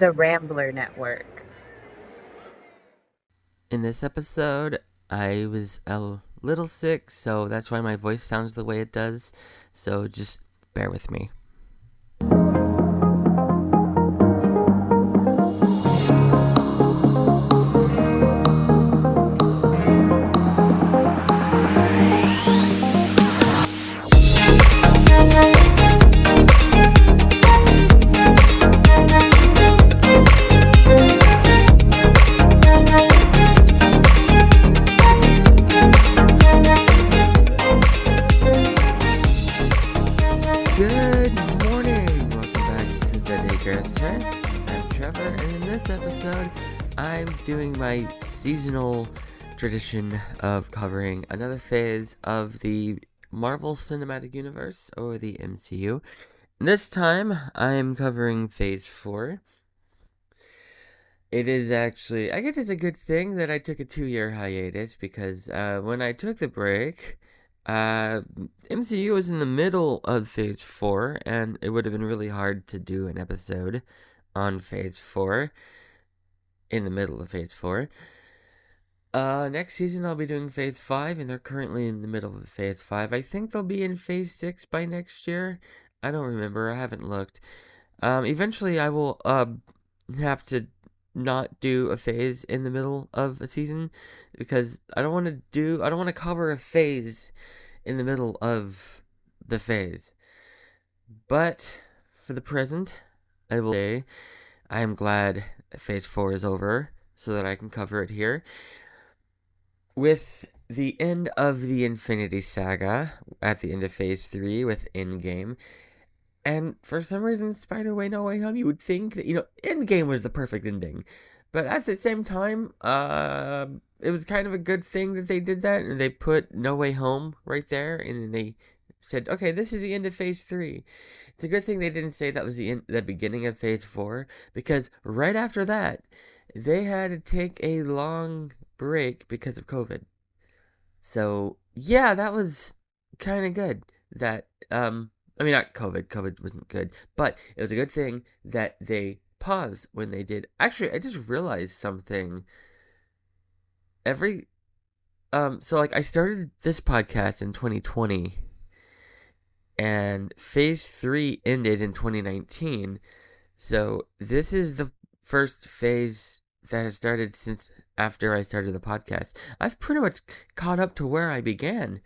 the Rambler Network. In this episode, I was a little sick, so that's why my voice sounds the way it does. So just bear with me. Good morning! Welcome back to the Daycare. I'm Trevor, and in this episode, I'm doing my seasonal tradition of covering another phase of the Marvel Cinematic Universe, or the MCU. This time, I'm covering Phase 4. It is actually, I guess it's a good thing that I took a 2-year hiatus, because when I took the break, MCU was in the middle of Phase 4, and it would have been really hard to do an episode on Phase 4, in the middle of Phase 4. Next season I'll be doing Phase 5, and they're currently in the middle of Phase 5. I think they'll be in Phase 6 by next year. I don't remember, I haven't looked. Eventually I will, have to not do a phase in the middle of a season, because I don't want to cover a phase in the middle of the phase. But for the present, I will say I am glad Phase 4 is over so that I can cover it here. With the end of the Infinity Saga at the end of Phase 3 with Endgame, and for some reason, Spider-Way No Way Home, you would think that, Endgame was the perfect ending. But at the same time, it was kind of a good thing that they did that, and they put No Way Home right there, and then they said, okay, this is the end of Phase 3. It's a good thing they didn't say that was the beginning of Phase 4, because right after that, they had to take a long break because of COVID. So, yeah, that was kind of good. That, not COVID. COVID wasn't good. But it was a good thing that they paused when they did. Actually, I just realized something. I started this podcast in 2020. And Phase 3 ended in 2019. So this is the first phase that has started since after I started the podcast. I've pretty much caught up to where I began.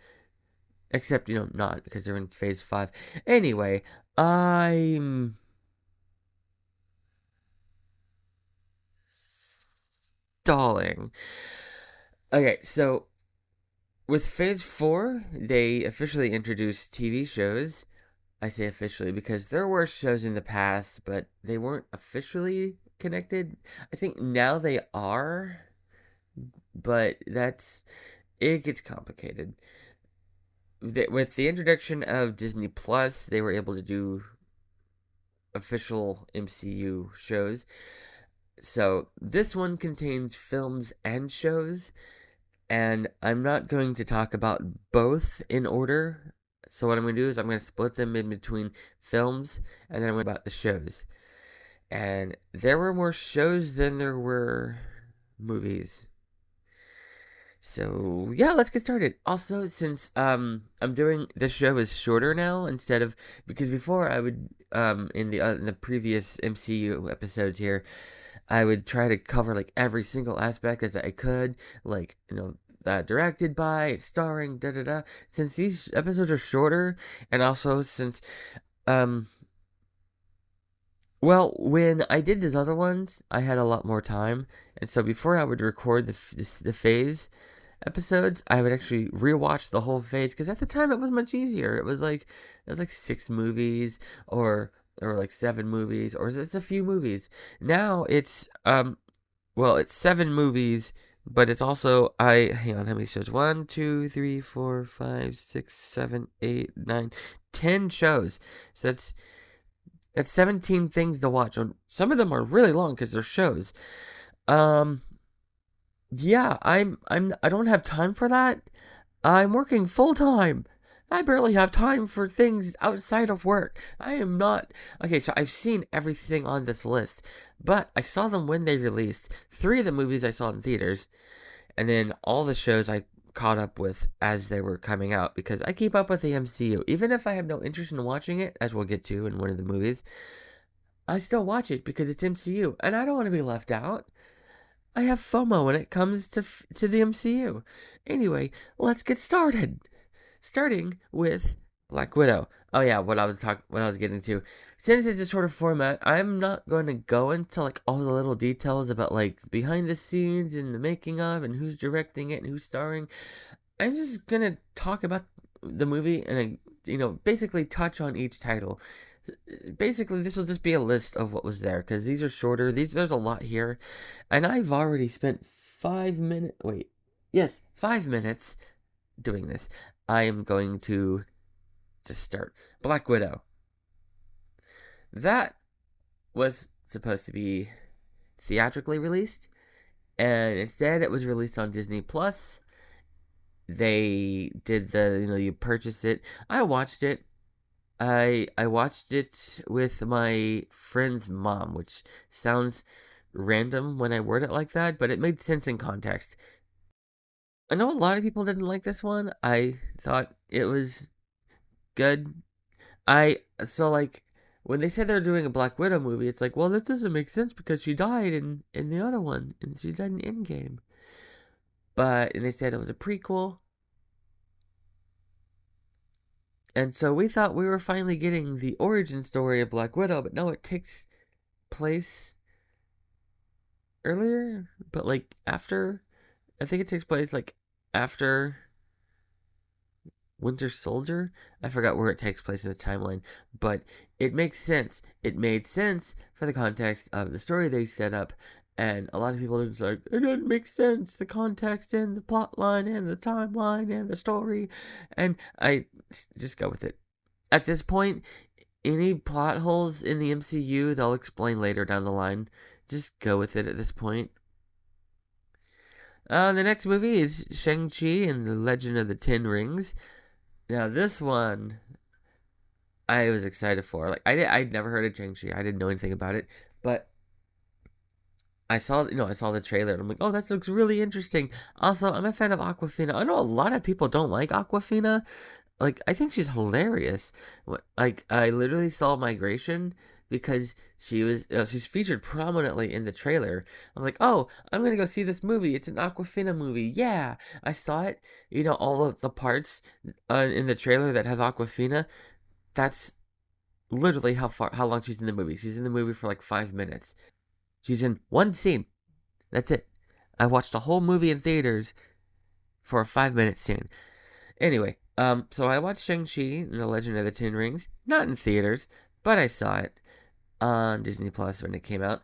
Except, not, because they're in Phase 5. Anyway, I'm stalling. Okay, so with Phase 4, they officially introduced TV shows. I say officially because there were shows in the past, but they weren't officially connected. I think now they are, but it gets complicated. With the introduction of Disney Plus, they were able to do official MCU shows. So this one contains films and shows, and I'm not going to talk about both in order. So what I'm going to do is I'm going to split them in between films, and then I'm going to talk about the shows. And there were more shows than there were movies. So yeah, let's get started. Also, since I'm doing this show is shorter now because before I would in the previous MCU episodes here, I would try to cover like every single aspect as I could, like directed by, starring, da da da. Since these episodes are shorter, and also since when I did these other ones, I had a lot more time, and so before I would record the phase episodes, I would actually rewatch the whole phase, because at the time it was much easier. It was like 6 movies or like 7 movies, or it's a few movies. Now it's it's 7 movies, but it's also hang on, how many shows? 1, 2, 3, 4, 5, 6, 7, 8, 9, 10 shows. So that's 17 things to watch. Some of them are really long because they're shows. Yeah, I don't have time for that. I'm working full time. I barely have time for things outside of work. I am not. Okay, so I've seen everything on this list, but I saw them when they released. Three of the movies I saw in theaters, and then all the shows I caught up with as they were coming out because I keep up with the MCU. Even if I have no interest in watching it, as we'll get to in one of the movies, I still watch it because it's MCU, and I don't want to be left out. I have FOMO when it comes to the MCU. Anyway, let's get started. Starting with Black Widow. Oh yeah, what I was getting to. Since it's a shorter format, I'm not going to go into like all the little details about like behind the scenes and the making of and who's directing it and who's starring. I'm just gonna talk about the movie and basically touch on each title. Basically, this will just be a list of what was there because these are shorter. There's a lot here, and I've already spent 5 minutes. Wait, yes, 5 minutes doing this. I am going to just start. Black Widow. That was supposed to be theatrically released, and instead it was released on Disney Plus. They did you purchase it. I watched it. I watched it with my friend's mom, which sounds random when I word it like that, but it made sense in context. I know a lot of people didn't like this one. I thought it was good. Like when they said they're doing a Black Widow movie, it's like, well, this doesn't make sense because she died in the other one, and she died in Endgame. And they said it was a prequel, and so we thought we were finally getting the origin story of Black Widow, but no, it takes place earlier, but like after. I think it takes place like after Winter Soldier. I forgot where it takes place in the timeline, but it makes sense. It made sense for the context of the story they set up, and a lot of people are just like, it doesn't make sense. The context and the plot line and the timeline and the story, and I just go with it. At this point, any plot holes in the MCU they'll explain later down the line. Just go with it at this point. The next movie is Shang-Chi and the Legend of the Ten Rings. Now, this one I was excited for. Like, I'd never heard of Shang-Chi. I didn't know anything about it, but I saw the trailer and I'm like, oh, that looks really interesting. Also, I'm a fan of Awkwafina. I know a lot of people don't like Awkwafina. Like, I think she's hilarious. Like, I literally saw Migration because she's featured prominently in the trailer. I'm like, oh, I'm gonna go see this movie. It's an Awkwafina movie. Yeah, I saw it. All of the parts in the trailer that have Awkwafina. That's literally how long she's in the movie. She's in the movie for like 5 minutes. She's in one scene. That's it. I watched the whole movie in theaters for a 5 minute scene. Anyway, so I watched Shang-Chi and the Legend of the Ten Rings, not in theaters, but I saw it on Disney Plus when it came out,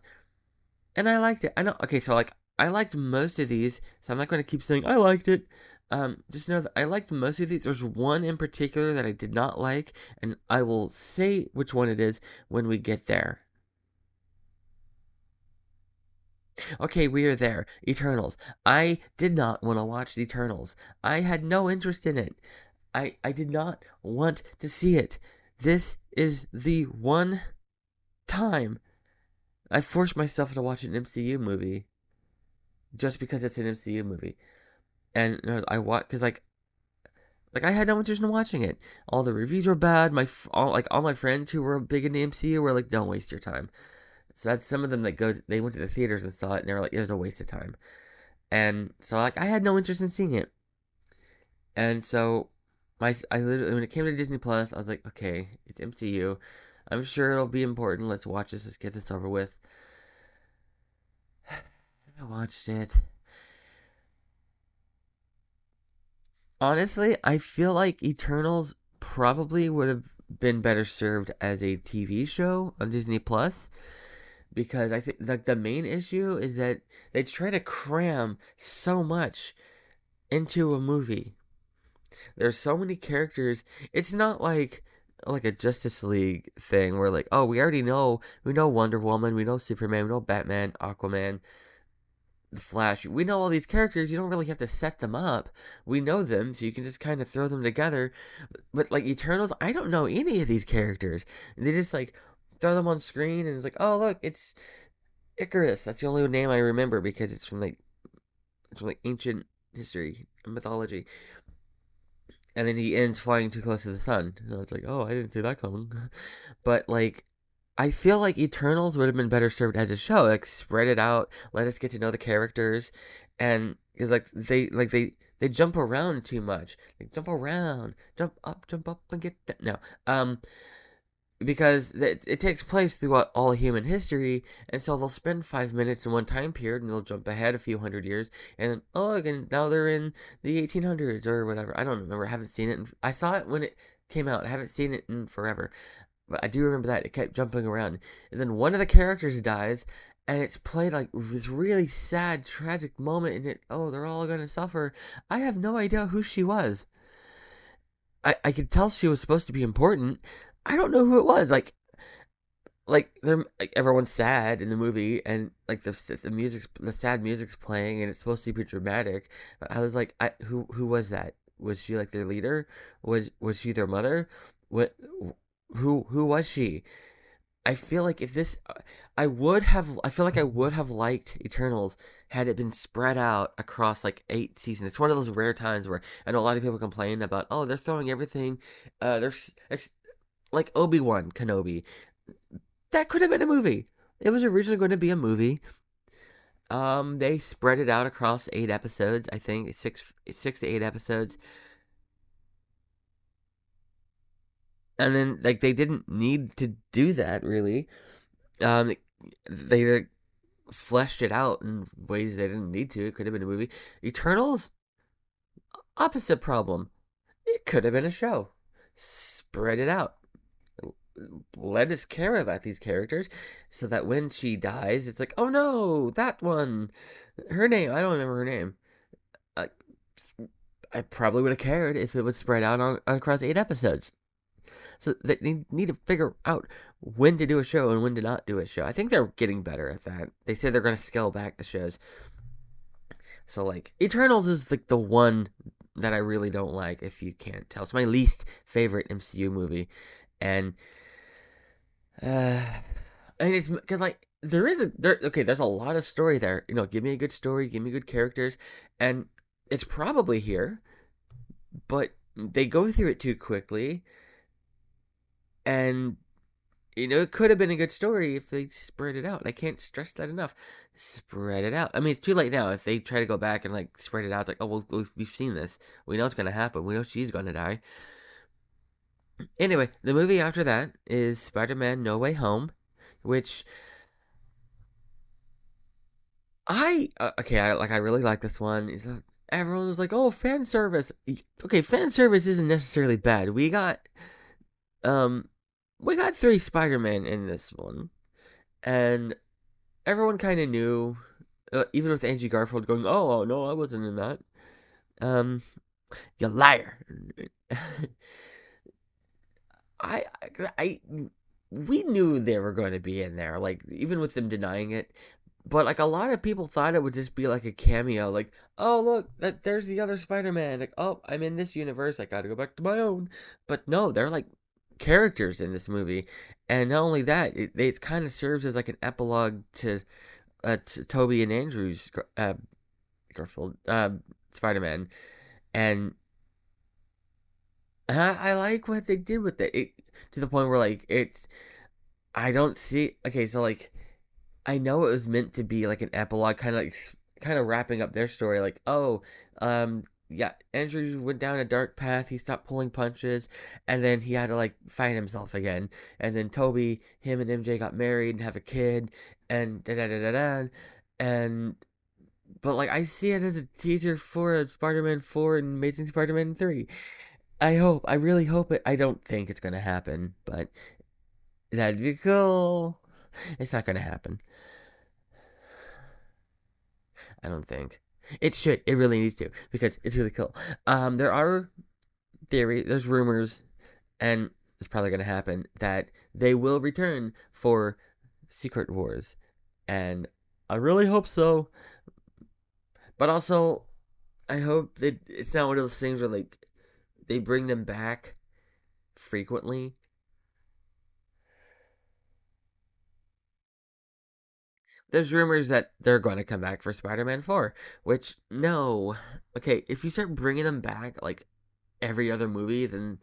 and I liked it. I know, okay, so like, I liked most of these, so I'm not going to keep saying I liked it. Just know that I liked most of these. There's one in particular that I did not like, and I will say which one it is when we get there. Okay, we are there. Eternals. I did not want to watch the Eternals. I had no interest in it. I did not want to see it. This is the one time I forced myself to watch an MCU movie just because it's an MCU movie. And I watched because like I had no interest in watching it. All the reviews were bad. All my friends who were big in the MCU were like, "Don't waste your time." So that's some of them that they went to the theaters and saw it, and they were like, "It was a waste of time." And so like I had no interest in seeing it. And so I literally, when it came to Disney Plus, I was like, okay, it's MCU. I'm sure it'll be important. Let's watch this. Let's get this over with. I watched it. Honestly, I feel like Eternals probably would have been better served as a TV show on Disney Plus because I think like the main issue is that they try to cram so much into a movie. There's so many characters. It's not like a Justice League thing where like, oh, we know Wonder Woman, we know Superman, we know Batman, Aquaman. the Flash. We know all these characters. You don't really have to set them up. We know them, so you can just kind of throw them together. But like Eternals, I don't know any of these characters. And they just like throw them on screen, and it's like, oh look, it's Icarus. That's the only name I remember because it's from like ancient history and mythology. And then he ends flying too close to the sun. And it's like, oh, I didn't see that coming. But like, I feel like Eternals would have been better served as a show. Like, spread it out, let us get to know the characters, and because like they jump around too much. Like jump around, jump up, and get down. No, because it takes place throughout all human history, and so they'll spend 5 minutes in one time period, and they'll jump ahead a few hundred years, and then, oh, again, now they're in the 1800s or whatever. I don't remember. I haven't seen it. I saw it when it came out. I haven't seen it in forever, but I do remember that it kept jumping around, and then one of the characters dies, and it's played like this really sad, tragic moment, and it, oh, they're all gonna suffer. I have no idea who she was. I could tell she was supposed to be important. I don't know who it was. Like they're like everyone's sad in the movie, and like the sad music's playing, and it's supposed to be dramatic. But I was like, who was that? Was she like their leader? Was she their mother? What? Who was she? I feel like if this, I would have. I feel like I would have liked Eternals had it been spread out across like 8 seasons. It's one of those rare times where I know a lot of people complain about, oh, they're throwing everything. There's like Obi-Wan Kenobi. That could have been a movie. It was originally going to be a movie. They spread it out across 8 episodes. I think six to 8 episodes, and then like they didn't need to do that really. Um, they fleshed it out in ways they didn't need to. It could have been a movie. Eternals, opposite problem. It could have been a show. Spread it out. Let us care about these characters so that when she dies, it's like, oh no, that one. Her name, I don't remember her name. I, I probably would have cared if it was spread out on across 8 episodes. So they need to figure out when to do a show and when to not do a show. I think they're getting better at that. They say they're going to scale back the shows. So like Eternals is like the one that I really don't like. If you can't tell, it's my least favorite MCU movie, and uh, and it's because like there's a lot of story there. You know, give me a good story, give me good characters, and it's probably here, but they go through it too quickly, and it could have been a good story if they spread it out. I can't stress that enough. Spread it out. I mean, it's too late now. If they try to go back and like spread it out, it's like, oh, well, we've seen this. We know it's gonna happen. We know she's gonna die. Anyway, the movie after that is Spider-Man: No Way Home, which I really like this one. Everyone was like, oh, fan service. Okay, fan service isn't necessarily bad. Um we got 3 Spider-Man in this one, and everyone kind of knew, even with Angie Garfield going, "Oh no, I wasn't in that." Um, you liar. I, I, we knew they were going to be in there, like even with them denying it. But like a lot of people thought it would just be like a cameo, like, oh look, there's the other Spider-Man. Like, oh, I'm in this universe. I got to go back to my own. But no, they're like characters in this movie, and not only that, it kind of serves as like an epilogue to Toby and Andrew's Garfield Spider-Man, and I like what they did with it, to the point where like it's I don't see okay, so like I know it was meant to be like an epilogue, kind of wrapping up their story. Like, oh, yeah, Andrew went down a dark path. He stopped pulling punches, and then he had to like find himself again. And then Toby, him and MJ got married and have a kid, and da da da da da. And but like I see it as a teaser for Spider-Man 4 and Amazing Spider-Man 3. I really hope it. I don't think it's gonna happen, but that'd be cool. It's not gonna happen. I don't think. It should. It really needs to because it's really cool. There are there's rumors, and it's probably going to happen that they will return for Secret Wars, and I really hope so. But also, I hope that it's not one of those things where like they bring them back frequently. There's rumors that they're going to come back for Spider-Man 4, which no. Okay, if you start bringing them back like every other movie, then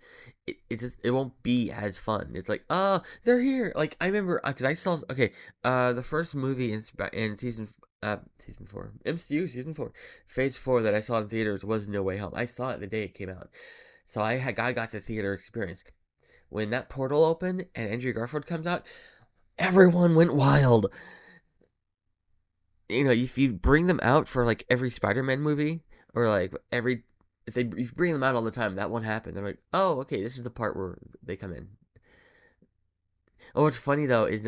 it won't be as fun. It's like, oh, they're here. Like I remember because I saw the first movie in season 4 MCU season 4 Phase 4 that I saw in theaters was No Way Home. I saw it the day it came out, so I got the theater experience when that portal opened and Andrew Garfield comes out. Everyone went wild. If you bring them out for like every Spider-Man movie or like every if you bring them out all the time, that won't happen. They're like, oh, okay, this is the part where they come in. Oh, what's funny though is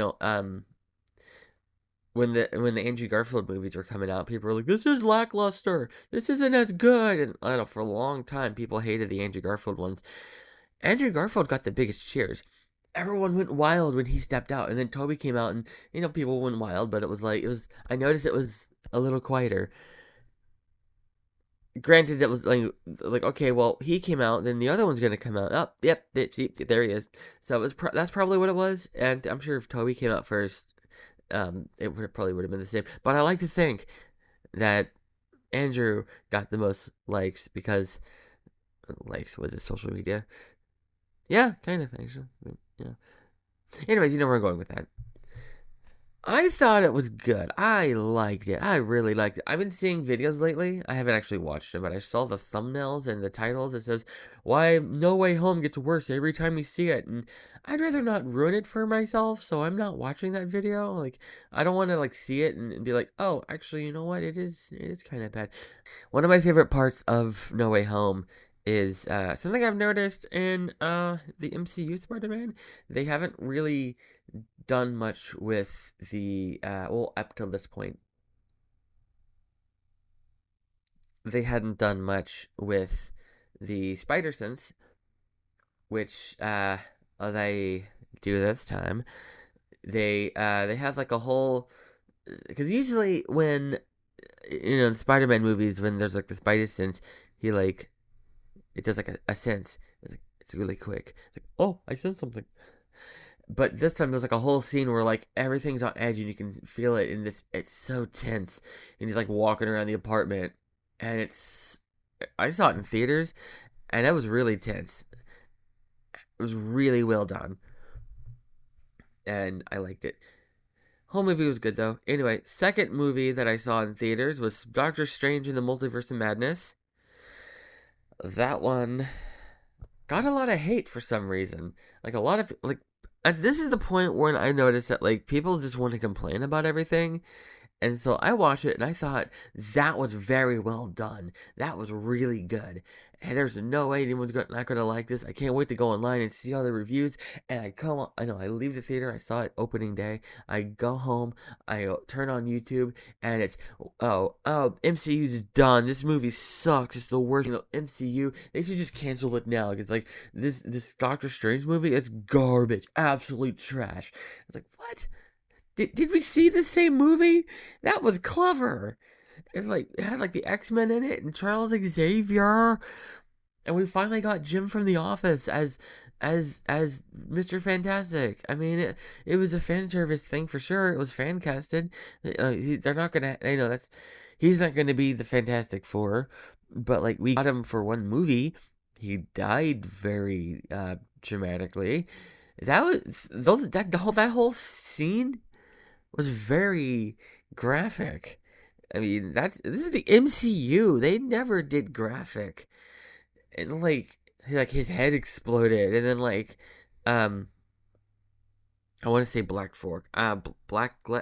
when the Andrew Garfield movies were coming out, people were like, this is lackluster. This isn't as good. And I don't know, for a long time, people hated the Andrew Garfield ones. Andrew Garfield got the biggest cheers. Everyone went wild when he stepped out, and then Toby came out, and people went wild. But I noticed it was a little quieter. Granted, it was like okay, well, he came out, then the other one's gonna come out. Oh, yep, see, there he is. So that's probably what it was, and I'm sure if Toby came out first, probably would have been the same. But I like to think that Andrew got the most likes because likes was his social media. Yeah, kind of actually. Yeah. Anyways, you know where I'm going with that. I thought it was good. I liked it. I really liked it. I've been seeing videos lately. I haven't actually watched them, but I saw the thumbnails and the titles. It says, why No Way Home gets worse every time you see it. And I'd rather not ruin it for myself, so I'm not watching that video. Like, I don't want to, like, see it and be like, oh, actually, you know what? It is kind of bad. One of my favorite parts of No Way Home is something I've noticed in the MCU Spider-Man. They haven't really done much with the up till this point they hadn't done much with the spider sense, which they do this time. They have like a whole, because usually when the Spider-Man movies, when there's like the spider sense, he like it does like a sense. It's really quick. It's like, oh, I sense something. But this time there's like a whole scene where like everything's on edge and you can feel it, and it's so tense. And he's like walking around the apartment, and I saw it in theaters, and it was really tense. It was really well done, and I liked it. Whole movie was good though. Anyway, second movie that I saw in theaters was Doctor Strange in the Multiverse of Madness. That one got a lot of hate for some reason. Like a lot of like this is the point when I noticed that like people just want to complain about everything. And so I watched it and I thought that was very well done. That was really good. And there's no way anyone's not going to like this. I can't wait to go online and see all the reviews. And I leave the theater. I saw it opening day. I go home. I turn on YouTube and it's, oh, MCU's done. This movie sucks. It's the worst. MCU, they should just cancel it now. It's like this Doctor Strange movie, it's garbage. Absolute trash. It's like, what? Did we see the same movie? That was clever. It had like the X-Men in it and Charles Xavier, and we finally got Jim from The Office as Mr. Fantastic. I mean, it was a fan service thing for sure. It was fan casted. They're not gonna, he's not gonna be the Fantastic Four, but like we got him for one movie. He died very dramatically. That whole scene was very graphic. I mean, this is the MCU. They never did graphic. And like his head exploded and then I want to say Black Fork. I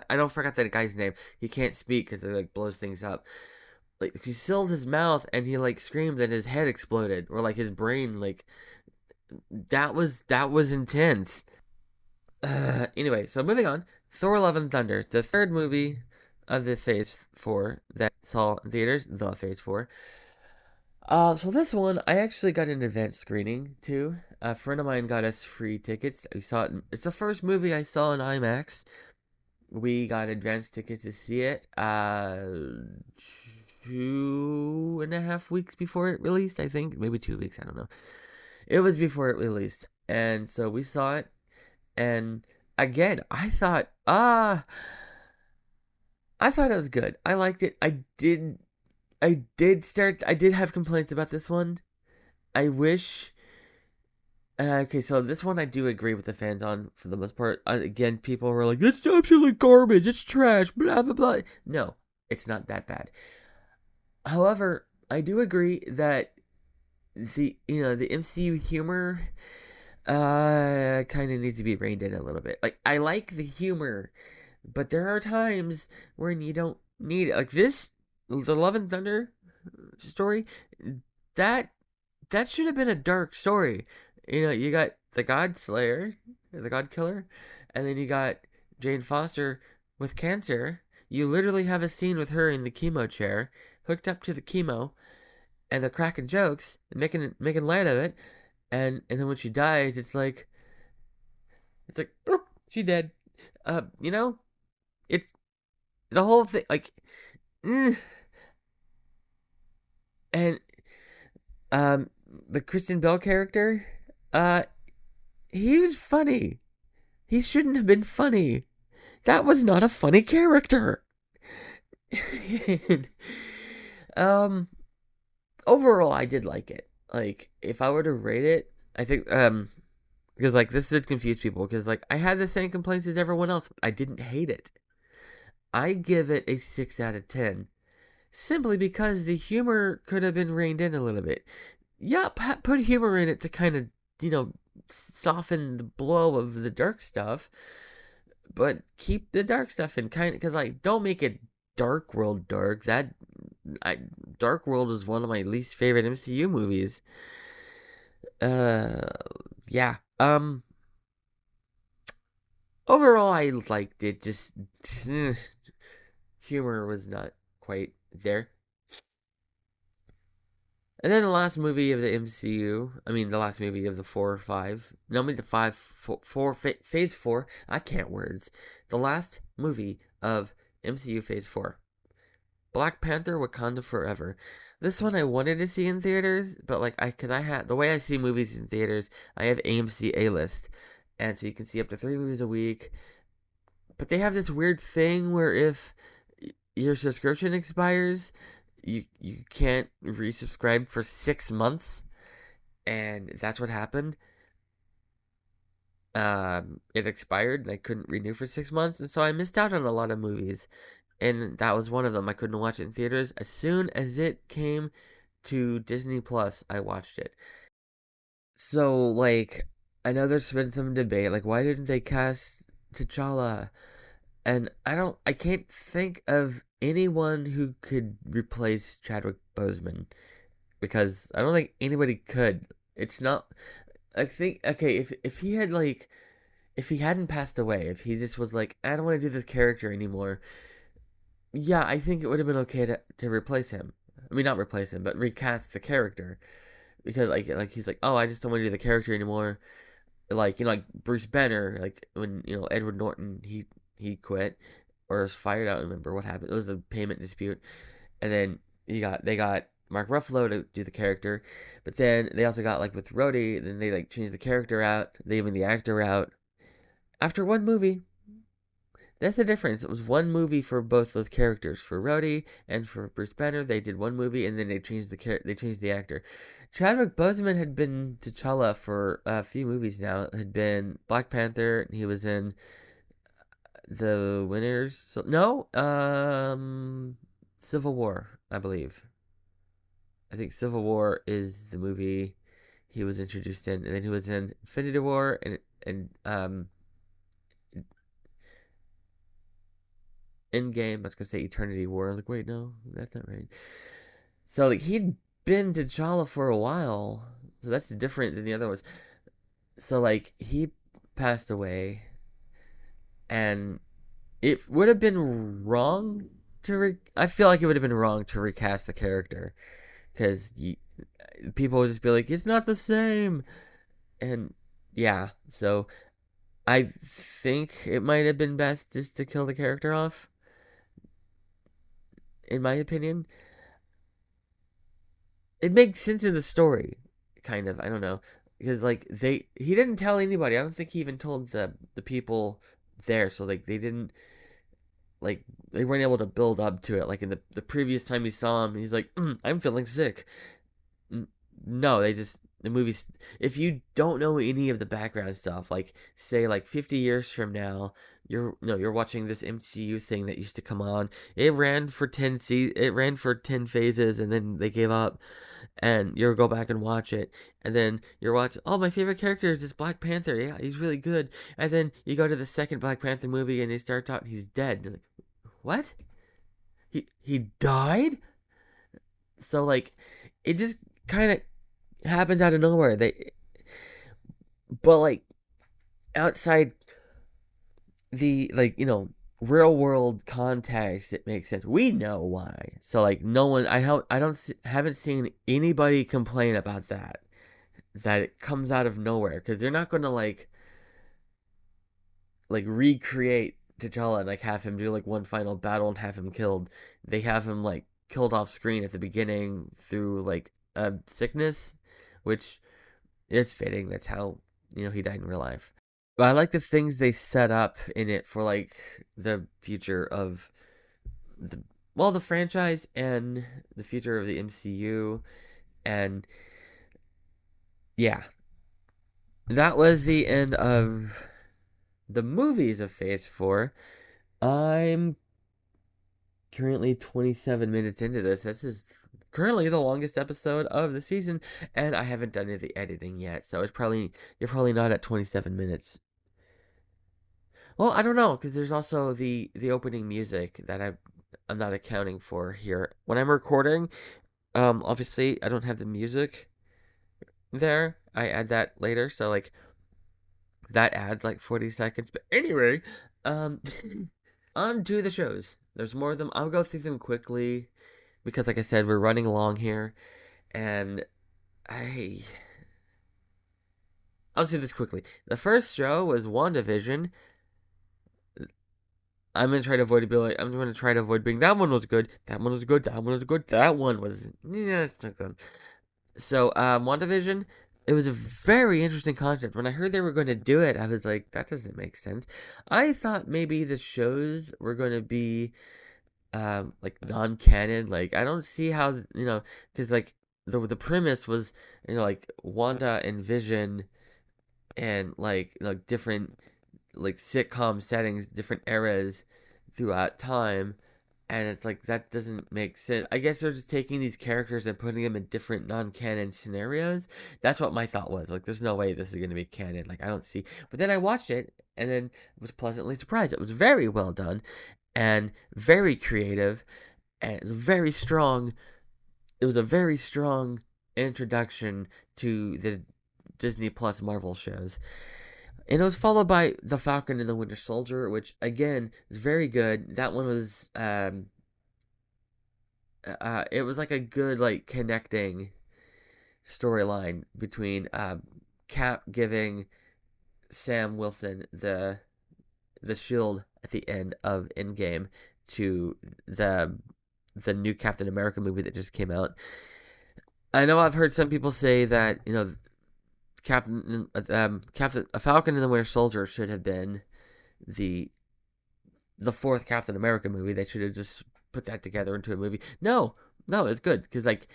don't forget that guy's name. He can't speak because it like blows things up. Like he sealed his mouth and he like screamed and his head exploded or like his brain like that was intense. Anyway, so moving on. Thor: Love and Thunder, the third movie of the Phase 4 that saw in theaters, the Phase 4. So this one, I actually got an advanced screening too. A friend of mine got us free tickets. We saw it. It's the first movie I saw in IMAX. We got advanced tickets to see it. 2.5 weeks before it released, I think. Maybe 2 weeks, I don't know. It was before it released. And so we saw it. And again, I thought it was good. I liked it. I did have complaints about this one. I wish. Okay, so this one I do agree with the fans on for the most part. Again, people were like, "It's absolutely garbage. It's trash." Blah blah blah. No, it's not that bad. However, I do agree that the MCU humor kind of needs to be reined in a little bit. Like I like the humor, but there are times when you don't need it. Like this, the Love and Thunder story, that that should have been a dark story. You got the God Slayer, the God Killer, and then you got Jane Foster with cancer. You literally have a scene with her in the chemo chair, hooked up to the chemo, and they're cracking jokes, and making light of it, and then when she dies, it's like she dead. Uh, you know, it's the whole thing. Like, mm, and um, the Kristen Bell character, uh, he was funny. He shouldn't have been funny. That was not a funny character. And, um, overall, I did like it. Like, if I were to rate it, I think because like this did confuse people because like I had the same complaints as everyone else, but I didn't hate it. I give it a 6 out of 10 simply because the humor could have been reined in a little bit. Yeah, put humor in it to kind of soften the blow of the dark stuff, but keep the dark stuff in kind of because like don't make it Dark World dark. Dark World is one of my least favorite MCU movies. Uh, yeah. Overall, I liked it. Just humor was not quite there. And then the last movie of the MCU, I mean the last movie of the 4 or 5. No, I mean the Phase Four. I can't words. The last movie of MCU Phase Four. Black Panther: Wakanda Forever. This one I wanted to see in theaters, but like cause I had the way I see movies in theaters, I have AMC A List, and so you can see up to 3 movies a week. But they have this weird thing where if your subscription expires, you can't resubscribe for 6 months, and that's what happened. It expired, and I couldn't renew for 6 months, and so I missed out on a lot of movies, and that was one of them. I couldn't watch it in theaters. As soon as it came to Disney Plus, I watched it. So like, I know there's been some debate, like why didn't they cast T'Challa? And I can't think of anyone who could replace Chadwick Boseman because I don't think anybody could. It's not. I think okay if he had like if he hadn't passed away, if he just was like I don't want to do this character anymore. Yeah, I think it would have been okay to replace him. I mean, not replace him, but recast the character because like he's like, oh, I just don't want to do the character anymore. Like like Bruce Banner, like when Edward Norton he quit or was fired. I don't remember what happened. It was a payment dispute, and then they got Mark Ruffalo to do the character, but then they also got like with Rhodey, then they like changed the character out, they even the actor out after one movie. That's the difference. It was one movie for both those characters, for Rhodey and for Bruce Banner. They did one movie and then they changed they changed the actor. Chadwick Boseman had been T'Challa for a few movies now. It had been Black Panther. He was in the Winners. So, no, Civil War, I believe. I think Civil War is the movie he was introduced in, and then he was in Infinity War and Endgame. I was gonna say Eternity War. Like, wait, no, that's not right. So like he'd been T'Challa for a while, so that's different than the other ones. So like he passed away, and it would have been wrong I feel like it would have been wrong to recast the character because people would just be like, it's not the same, and yeah. So I think it might have been best just to kill the character off, in my opinion. it makes sense in the story, kind of. I don't know, because like he didn't tell anybody. I don't think he even told the people there. So like they didn't like they weren't able to build up to it. Like in the previous time we saw him, he's like, I'm feeling sick. No, they just the movies. If you don't know any of the background stuff, like say like 50 years from now, you're watching this MCU thing that used to come on. It ran for 10 phases, and then they gave up. And you'll go back and watch it, and then you're watching. Oh, my favorite character is this Black Panther. Yeah, he's really good. And then you go to the second Black Panther movie, and they start talking. He's dead. You're like, what? He died? So like, it just kind of happens out of nowhere. But like outside the real world context, it makes sense. We know why. So like, no one. I don't haven't seen anybody complain about that. That it comes out of nowhere because they're not going to like recreate T'Challa and like have him do like one final battle and have him killed. They have him like killed off screen at the beginning through like a sickness, which is fitting. That's how he died in real life. But I like the things they set up in it for like the future of the franchise and the future of the MCU. And yeah, that was the end of the movies of Phase 4. I'm currently 27 minutes into this. This is currently the longest episode of the season, and I haven't done any of the editing yet, so you're probably not at 27 minutes. Well, I don't know, because there's also the opening music that I'm not accounting for here. When I'm recording, obviously I don't have the music there. I add that later, so like that adds like 40 seconds. But anyway, um, on to the shows. There's more of them. I'll go through them quickly because, like I said, we're running along here, and I'll do this quickly. The first show was WandaVision. I'm gonna try to avoid being that one was good. That one was good. That one was good. That one was it's not good. So, WandaVision, it was a very interesting concept. When I heard they were going to do it, I was like, that doesn't make sense. I thought maybe the shows were going to be, like non-canon. Like, I don't see how, because like the premise was, like Wanda and Vision and like different like sitcom settings, different eras throughout time, and it's like that doesn't make sense. I guess they're just taking these characters and putting them in different non-canon scenarios. That's what my thought was. Like, there's no way this is going to be canon. Like, I don't see. But then I watched it and then was pleasantly surprised. It was very well done and very creative, and it was very strong. It was a very strong introduction to the Disney Plus Marvel shows. And it was followed by The Falcon and the Winter Soldier, which again is very good. That one was it was like a good like connecting storyline between Cap giving Sam Wilson the shield at the end of Endgame to the new Captain America movie that just came out. I know I've heard some people say that A Falcon and the Winter Soldier should have been the fourth Captain America movie. They should have just put that together into a movie. No, it's good because like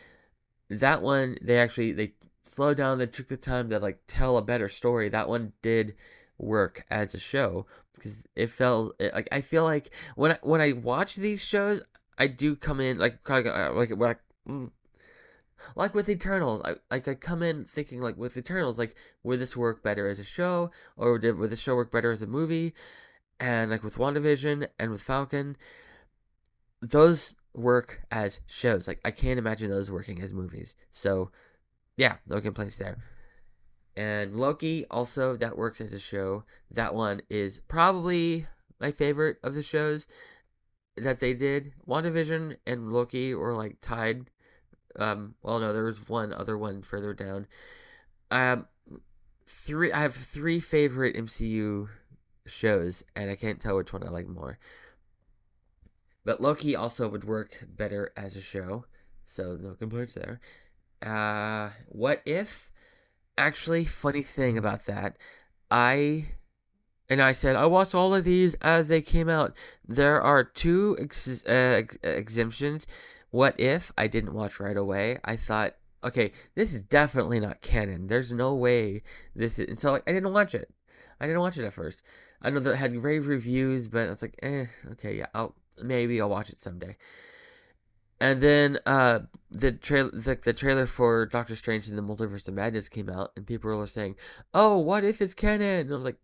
that one they slowed down. They took the time to like tell a better story. That one did work as a show because like I feel like when I watch these shows, I do come in like with Eternals, I come in thinking like with Eternals, like would this work better as a show or would the show work better as a movie? And like with WandaVision and with Falcon, those work as shows. Like I can't imagine those working as movies. So yeah, no complaints there. And Loki also that works as a show. That one is probably my favorite of the shows that they did. WandaVision and Loki were like tied. Well, no, there was one other one further down. Um, I have three favorite MCU shows, and I can't tell which one I like more. But Loki also would work better as a show, so no complaints there. What if? Actually, funny thing about that, I I said I watched all of these as they came out. There are two exemptions. What if I didn't watch right away? I thought, okay, this is definitely not canon. There's no way this is. And so like I didn't watch it. I didn't watch it at first. I know that it had rave reviews, but it's like, okay, yeah, I'll watch it someday. And then the trailer for Doctor Strange and the Multiverse of Madness came out, and people were saying, "Oh, what if it's canon?" And I was like,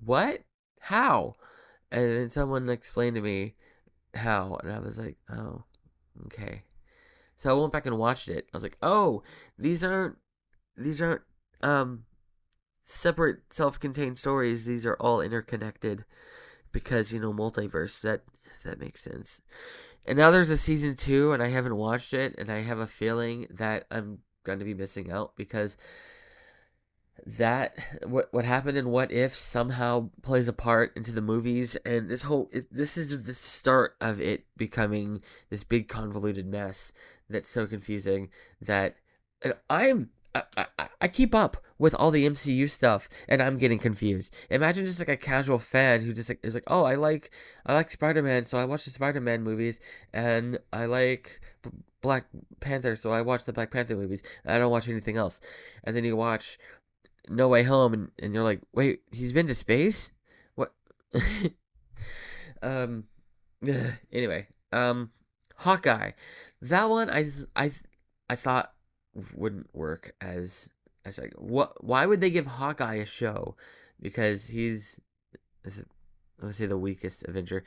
"What? How?" And then someone explained to me how, and I was like, "Oh, okay." So I went back and watched it. I was like, "Oh, these aren't these aren't um separate self-contained stories. These are all interconnected because multiverse. That makes sense." And now there's a season 2, and I haven't watched it, and I have a feeling that I'm going to be missing out because that what happened in What If somehow plays a part into the movies, and this is the start of it becoming this big convoluted mess that's so confusing that and I keep up with all the MCU stuff, and I'm getting confused. Imagine just like a casual fan who just like is like, oh, I like Spider-Man, so I watch the Spider-Man movies, and I like Black Panther, so I watch the Black Panther movies. I don't watch anything else. And then you watch No Way Home, and you're like, wait, he's been to space? What? um. Anyway, Hawkeye, that one I thought wouldn't work as like what? Why would they give Hawkeye a show? Because he's I would say the weakest Avenger,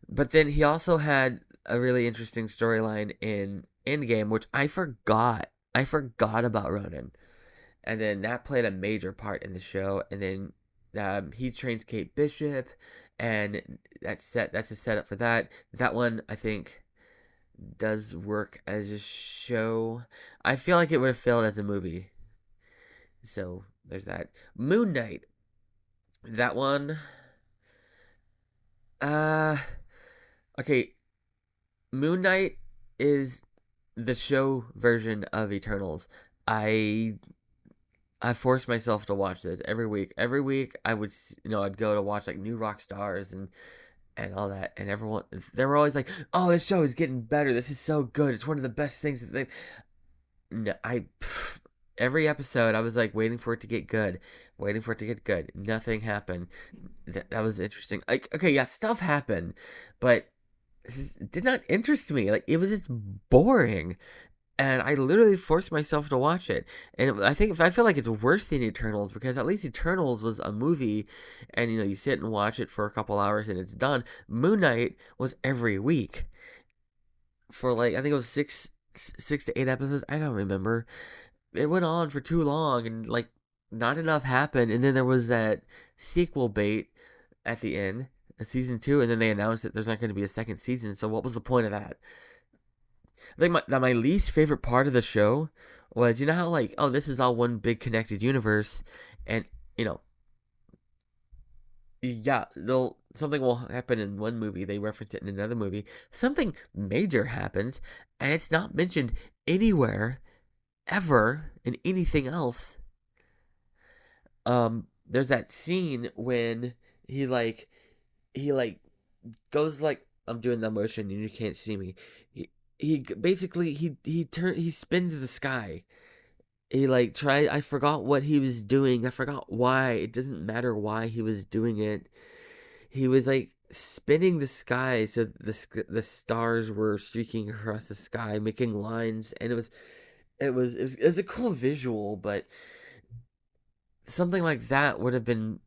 but then he also had a really interesting storyline in Endgame, which I forgot. I forgot about Ronan, and then that played a major part in the show. And then he trains Kate Bishop, and that's a setup for that. That one I think does work as a show. I feel like it would have failed as a movie. So there's that. Moon Knight. That one. Uh okay. Moon Knight is the show version of Eternals. I I forced myself to watch this every week. Every week I would, I'd go to watch like New Rock Stars and all that, and everyone they were always like, "Oh, this show is getting better. This is so good. It's one of the best things that they." No, every episode I was like waiting for it to get good, waiting for it to get good. Nothing happened. That was interesting. Like, okay, yeah, stuff happened, but it did not interest me. Like, it was just boring, and I literally forced myself to watch it. And I feel like it's worse than Eternals because at least Eternals was a movie, and you sit and watch it for a couple hours and it's done. Moon Knight was every week for like I think it was six to eight episodes. I don't remember. It went on for too long, and like not enough happened. And then there was that sequel bait at the end, a season 2, and then they announced that there's not going to be a second season. So what was the point of that? I think my least favorite part of the show was how like, oh, this is all one big connected universe, and you know yeah, they'll something will happen in one movie, they reference it in another movie, something major happens, and it's not mentioned anywhere ever in anything else. There's that scene when he goes like, I'm doing the motion and you can't see me. He basically he spins the sky. He like tried. I forgot what he was doing. I forgot why. It doesn't matter why he was doing it. He was like spinning the sky so the stars were streaking across the sky, making lines, and it was a cool visual, but something like that would have been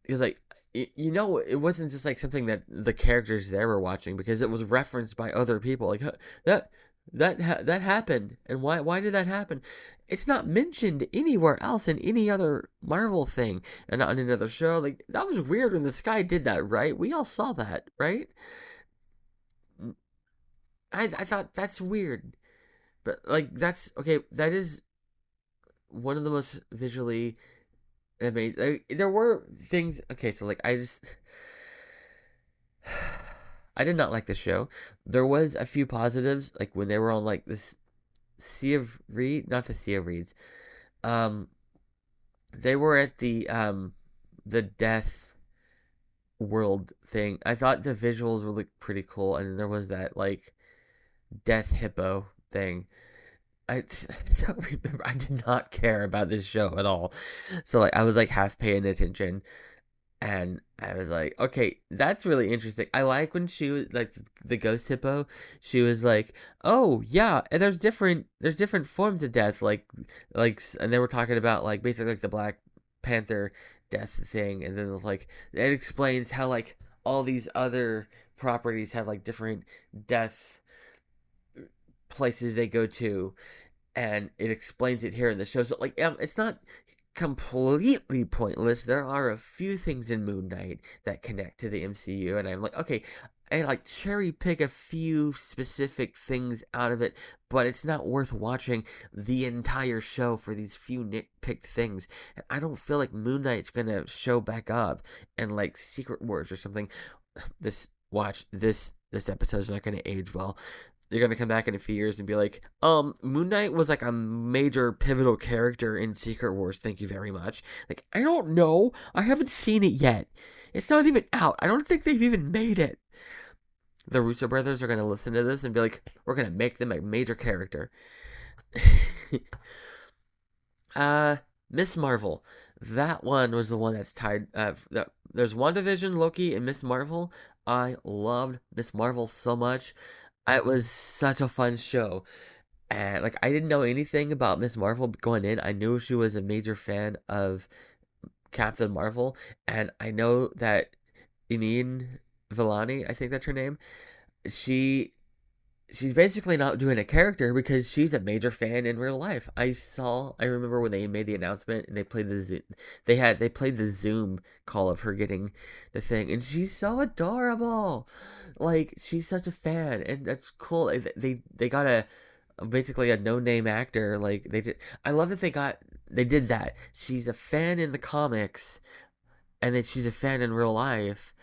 because like it wasn't just like something that the characters there were watching because it was referenced by other people like that that happened, and why did that happen? It's not mentioned anywhere else in any other Marvel thing, and not in another show. Like, that was weird when the sky did that, right? We all saw that, right? I thought that's weird, but like that's okay. That is one of the most visually amazing. Like, there were things. Okay, so like I did not like the show. There was a few positives, like when they were on like this Sea of Reed, not the Sea of Reeds. Um, they were at the Death World thing. I thought the visuals were like pretty cool, and then there was that like Death Hippo thing. I don't remember. I did not care about this show at all. So like I was like half paying attention, and I was like, okay, that's really interesting. I like when she was like the ghost hippo. She was like, oh yeah, and there's different forms of death, and they were talking about like basically like the Black Panther death thing, and then like it explains how like all these other properties have like different death places they go to, and it explains it here in the show. So like, it's not completely pointless. There are a few things in Moon Knight that connect to the MCU, and I'm like, okay, I like cherry pick a few specific things out of it, but it's not worth watching the entire show for these few nitpicked things. And I don't feel like Moon Knight's gonna show back up and like Secret Wars or something. This episode's not gonna age well. You're gonna come back in a few years and be like, Moon Knight was like a major pivotal character in Secret Wars. Thank you very much. Like, I don't know. I haven't seen it yet. It's not even out. I don't think they've even made it. The Russo brothers are gonna listen to this and be like, we're gonna make them a major character. uh, Miss Marvel. That one was the one that's tied. There's WandaVision, Loki, and Miss Marvel. I loved Miss Marvel so much. It was such a fun show. And like I didn't know anything about Miss Marvel going in. I knew she was a major fan of Captain Marvel, and I know that Imin Vellani, I think that's her name. She she's basically not doing a character because she's a major fan in real life. I remember when they made the announcement and they played they played the Zoom call of her getting the thing, and she's so adorable. Like she's such a fan, and that's cool. They got a basically a no name actor. Like they did. I love that they did that. She's a fan in the comics, and then she's a fan in real life,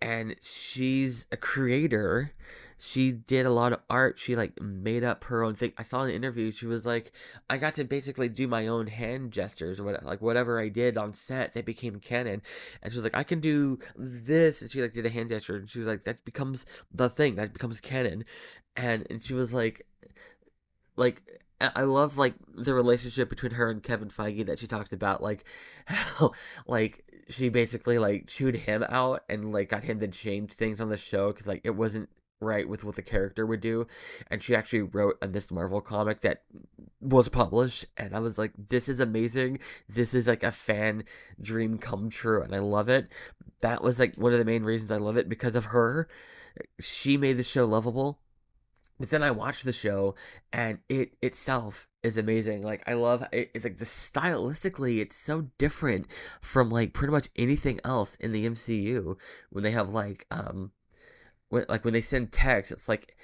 and she's a creator. She did a lot of art. She like made up her own thing. I saw in an interview she was like, I got to basically do my own hand gestures or whatever I did on set that became canon. And she was like, I can do this, and she like did a hand gesture, and she was like, that becomes the thing that becomes canon. And she was like I love like the relationship between her and Kevin Feige that she talks about, like how like she basically like chewed him out and like got him to change things on the show because like it wasn't right with what the character would do, and she actually wrote a Miss Marvel comic that was published, and I was like, this is amazing. This is like a fan dream come true, and I love it. That was like one of the main reasons I love it, because of her. She made the show lovable. But then I watched the show, and it itself is amazing. Like I love it. It's like the stylistically, it's so different from like pretty much anything else in the MCU. When they have when they send text, it's like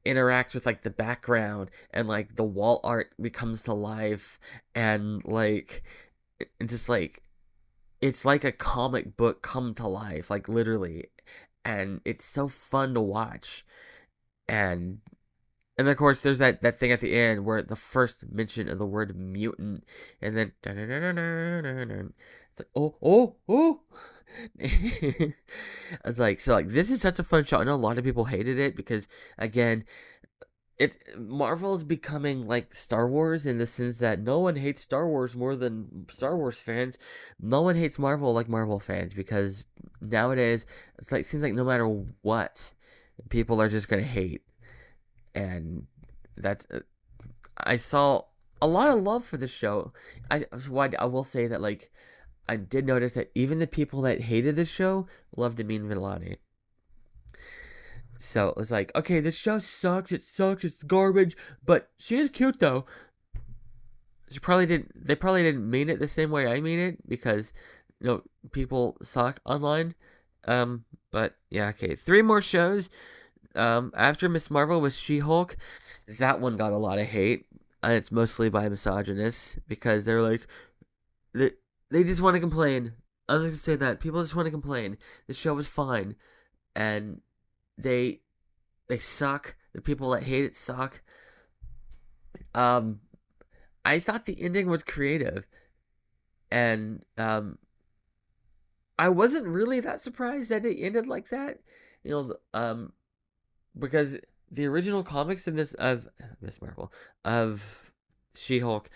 interacts with like the background, and like the wall art becomes to life, and like it just like it's like a comic book come to life, like literally, and it's so fun to watch. And of course, there's that thing at the end where the first mention of the word mutant, and then it's like, oh. It's like, so like this is such a fun show. I know a lot of people hated it because again, it's Marvel's becoming like Star Wars in the sense that no one hates Star Wars more than Star Wars fans. No one hates Marvel like Marvel fans, because nowadays it's like seems like no matter what, people are just gonna hate. And that's I saw a lot of love for this show. I will say that like I did notice that even the people that hated this show loved Amin Vellani. So it was like, okay, this show sucks. It sucks. It's garbage. But she is cute though. She probably didn't. They probably didn't mean it the same way I mean it, because people suck online. But yeah, okay. 3 more shows. After Miss Marvel was She-Hulk. That one got a lot of hate. And it's mostly by misogynists, because they're like, they just want to complain. I was going to say that people just want to complain. The show was fine, and they suck. The people that hate it suck. I thought the ending was creative, and I wasn't really that surprised that it ended like that. You know, because the original comics in this of Miss Marvel of She-Hulk,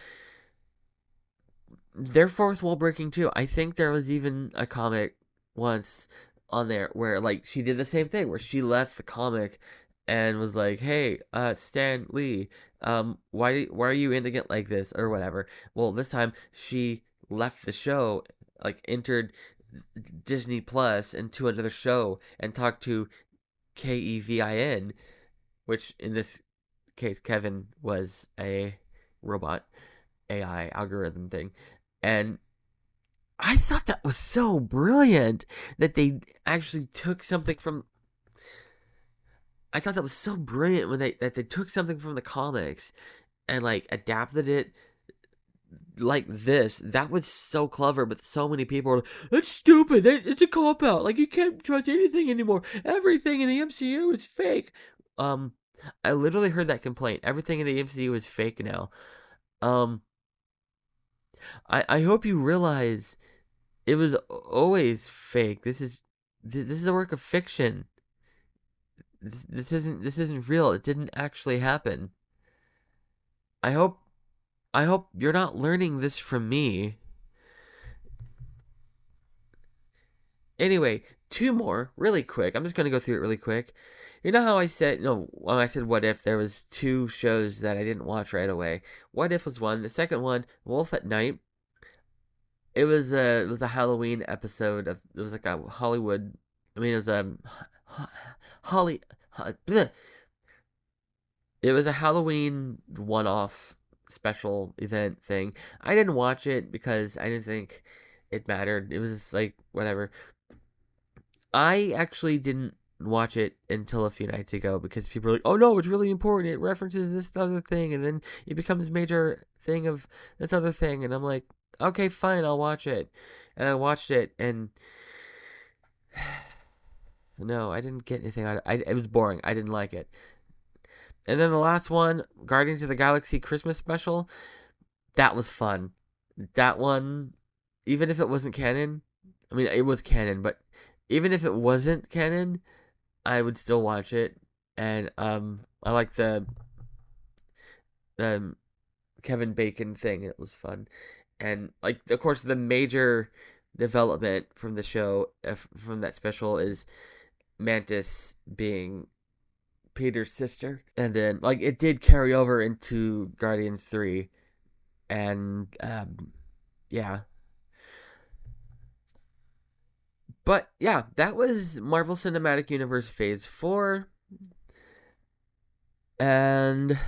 they're fourth wall breaking too. I think there was even a comic once on there where like she did the same thing where she left the comic and was like, "Hey, Stan Lee, why are you ending it like this or whatever?" Well, this time she left the show, like entered Disney Plus into another show and talked to Kevin, which in this case Kevin was a robot AI algorithm thing. And I thought that was so brilliant that they actually took something from. I thought that was so brilliant when they took something from the comics and like adapted it like this. That was so clever, but so many people are like, "That's stupid. It's a cop out. Like you can't trust anything anymore. Everything in the MCU is fake." I literally heard that complaint. Everything in the MCU is fake now. Um, I hope you realize it was always fake. This is a work of fiction. This isn't real. It didn't actually happen. I hope you're not learning this from me. Anyway, two more really quick. I'm just gonna go through it really quick. You know how I said when I said what if, there was two shows that I didn't watch right away. What If was one. The second one, Wolf at Night. It was a Halloween episode of, it was like a Hollywood. I mean, it was a Holly. Bleh. It was a Halloween one-off special event thing. I didn't watch it because I didn't think it mattered. It was just like whatever. I actually didn't watch it until a few nights ago because people were like, "Oh no, it's really important. It references this other thing, and then it becomes major thing of this other thing." And I'm like, "Okay, fine, I'll watch it." And I watched it, and no, I didn't get anything out of it. It was boring. I didn't like it. And then the last one, Guardians of the Galaxy Christmas Special, that was fun. That one, even if it wasn't canon, I mean, it was canon, but even if it wasn't canon, I would still watch it. And I like the Kevin Bacon thing. It was fun. And like, of course, the major development from the show, from that special, is Mantis being Peter's sister. And then like it did carry over into Guardians 3. And yeah. But yeah, that was Marvel Cinematic Universe Phase 4. And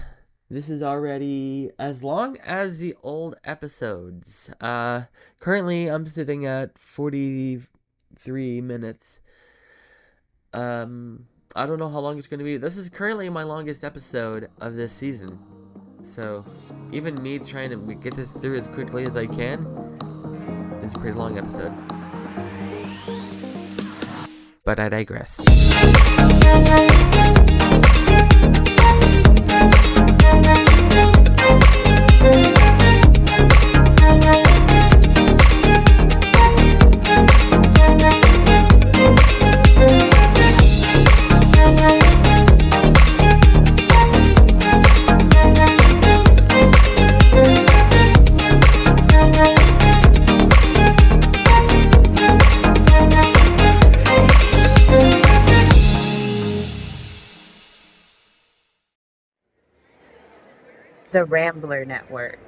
this is already as long as the old episodes. Currently I'm sitting at 43 minutes. I don't know how long it's going to be. This is currently my longest episode of this season. So, even me trying to get this through as quickly as I can, it's a pretty long episode. But I digress. The Rambler Network.